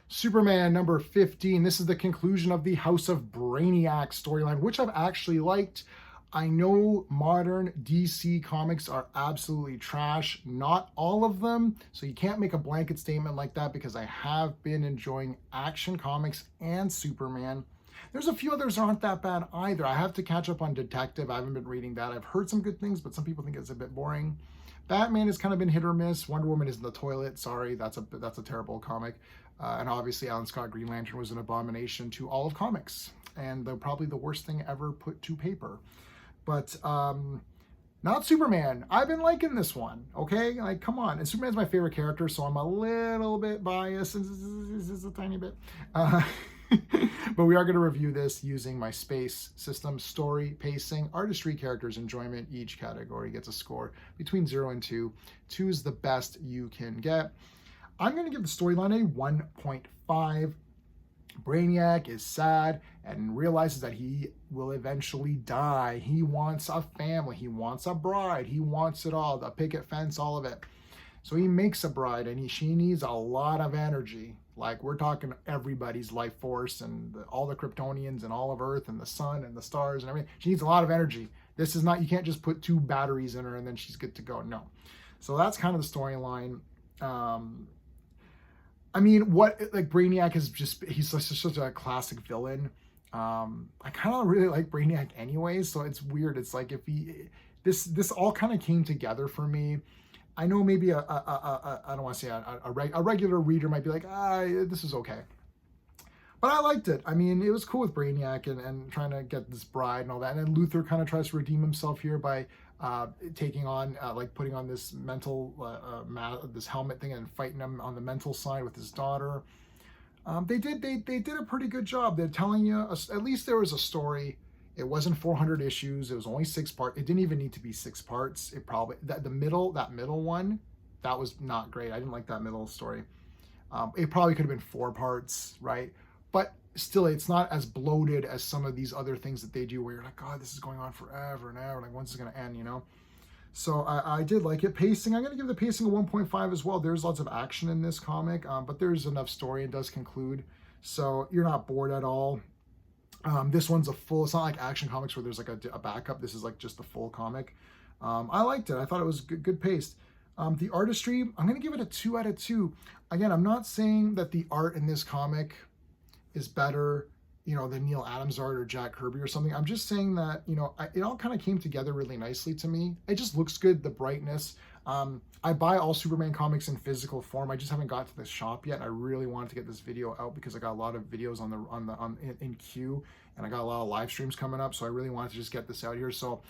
Superman number 15. This is the conclusion of the House of Brainiac storyline, which I've actually liked. I know modern DC comics are absolutely trash. Not all of them. So you can't make a blanket statement like that because I have been enjoying Action Comics and Superman. There's a few others that aren't that bad either. I have to catch up on Detective. I haven't been reading that. I've heard some good things, but some people think it's a bit boring. Batman has kind of been hit or miss. Wonder Woman is in the toilet. Sorry, that's a terrible comic. And obviously, Alan Scott Green Lantern was an abomination to all of comics, and probably the worst thing ever put to paper. But not Superman. I've been liking this one. Okay, like come on. And Superman's my favorite character, so I'm a little bit biased. Just a tiny bit. But we are going to review this using my space system: story, pacing, artistry, characters, enjoyment. Each category gets a score between 0 and 2. 2 is the best you can get. I'm going to give the storyline a 1.5. Brainiac is sad and realizes that he will eventually die. He wants a family. He wants a bride. He wants it all, the picket fence, all of it. So he makes a bride, and she needs a lot of energy. Like, we're talking everybody's life force and all the Kryptonians and all of Earth and the sun and the stars and everything. She needs a lot of energy. This is not, you can't just put 2 batteries in her and then she's good to go. No. So that's kind of the storyline. I mean, Brainiac is just, he's such a classic villain. I kind of really like Brainiac anyways, so it's weird. It's like this all kind of came together for me. I know maybe I don't want to say a regular reader might be like, this is okay. But I liked it. I mean, it was cool with Brainiac and trying to get this bride and all that. And then Luthor kind of tries to redeem himself here by taking on, putting on this mental, this helmet thing and fighting him on the mental side with his daughter. They did a pretty good job. They're telling you, at least there was a story. It wasn't 400 issues. It was only 6 parts. It didn't even need to be 6 parts. It probably, that middle one, that was not great. I didn't like that middle story. It probably could have been 4 parts, right? But still, it's not as bloated as some of these other things that they do where you're like, God, this is going on forever and ever. Like, when's it going to end, you know? So I did like it. Pacing, I'm going to give the pacing a 1.5 as well. There's lots of action in this comic, but there's enough story. It does conclude. So you're not bored at all. This one's it's not like Action Comics where there's like a backup. This is like just the full comic. I liked it. I thought it was good paced. The artistry, I'm going to give it a 2 out of 2. Again, I'm not saying that the art in this comic is better, than Neil Adams art or Jack Kirby or something. I'm just saying that, it all kind of came together really nicely to me. It just looks good, the brightness. I buy all Superman comics in physical form. I just haven't got to the shop yet. I really wanted to get this video out because I got a lot of videos in queue, and I got a lot of live streams coming up. So I really wanted to just get this out here. So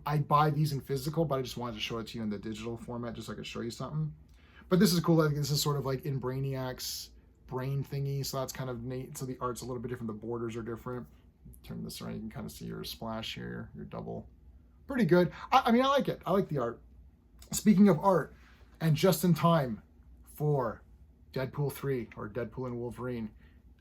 I buy these in physical, but I just wanted to show it to you in the digital format just so I could show you something. But this is cool. I think this is sort of like in Brainiac's brain thingy, so that's kind of neat. So the art's a little bit different, the borders are different. Turn this around, you can kind of see your splash here, your double. Pretty good. I mean, I like it. I like the art. Speaking of art, and just in time for Deadpool 3 or Deadpool and Wolverine,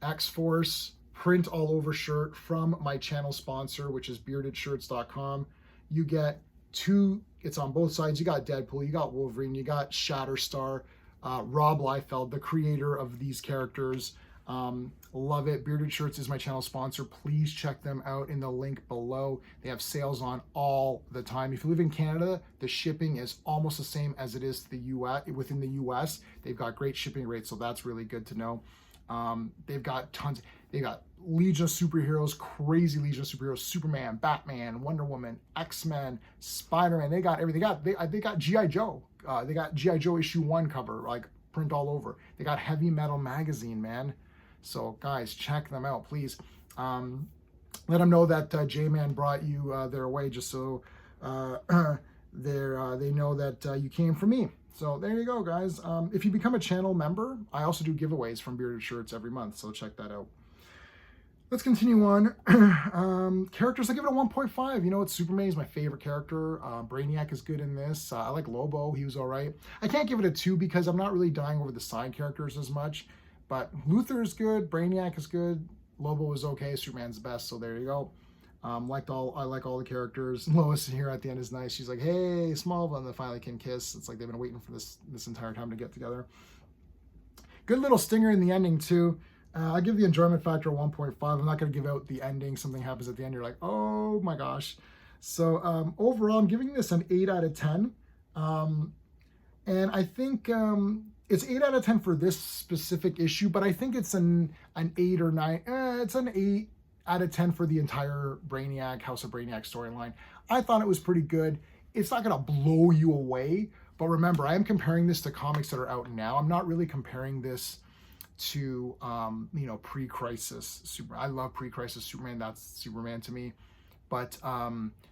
X-Force print all over shirt from my channel sponsor, which is beardedshirts.com. You get 2, it's on both sides. You got Deadpool, you got Wolverine, you got Shatterstar. Rob Liefeld, the creator of these characters. Love it. Bearded Shirts is my channel sponsor. Please check them out in the link below. They have sales on all the time. If you live in Canada, the shipping is almost the same as it is to the US. Within the US, they've got great shipping rates, so that's really good to know. They've got tons. They got Legion of Superheroes, crazy Legion of Superheroes, Superman, Batman, Wonder Woman, X-Men, Spider-Man. They got everything. They got G.I. Joe. They got G.I. Joe issue 1 cover, like print all over. They got Heavy Metal magazine, man. So guys, check them out, please. Let them know that J-Man brought you their way, just so they know that you came from me. So there you go, guys. If you become a channel member, I also do giveaways from Bearded Shirts every month, so check that out. Let's continue on. Characters, I give it a 1.5. You know what? Superman is my favorite character. Brainiac is good in this. I like Lobo. He was all right. I can't give it a 2 because I'm not really dying over the side characters as much. But Luthor is good. Brainiac is good. Lobo is okay. Superman's best. So there you go. I like all the characters. Lois here at the end is nice. She's like, hey, Smallville, and they finally can kiss. It's like they've been waiting for this entire time to get together. Good little stinger in the ending too. I give the enjoyment factor a 1.5. I'm not going to give out the ending. Something happens at the end. You're like, oh my gosh. So overall, I'm giving this an 8 out of 10. Um, and I think it's 8 out of 10 for this specific issue, but I think it's an 8 or 9. It's an 8 out of 10 for the entire Brainiac, House of Brainiac storyline. I thought it was pretty good. It's not going to blow you away, but remember, I am comparing this to comics that are out now. I'm not really comparing this to pre-crisis Superman. I love pre-crisis Superman. That's Superman to me. But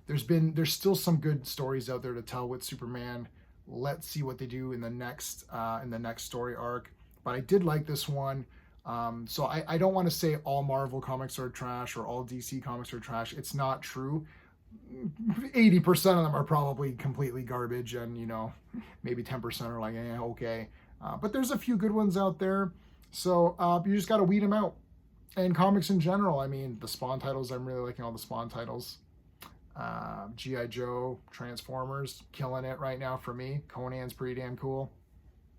there's still some good stories out there to tell with Superman. Let's see what they do in the next story arc. But I did like this one. So I don't want to say all Marvel comics are trash or all DC comics are trash. It's not true. 80% of them are probably completely garbage, and maybe 10% are like, okay. But there's a few good ones out there. So you just got to weed them out. And comics in general, I mean, the Spawn titles, I'm really liking all the Spawn titles. G.I. Joe, Transformers, killing it right now for me. Conan's pretty damn cool.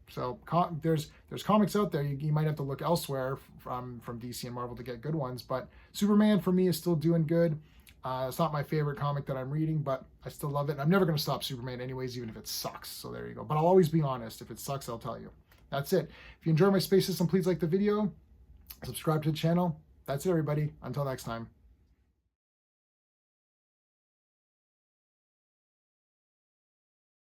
So there's comics out there. You might have to look elsewhere from DC and Marvel to get good ones. But Superman for me is still doing good. It's not my favorite comic that I'm reading, but I still love it. And I'm never going to stop Superman anyways, even if it sucks. So there you go. But I'll always be honest. If it sucks, I'll tell you. That's it. If you enjoy my space system, please like the video, subscribe to the channel. That's it, everybody. Until next time.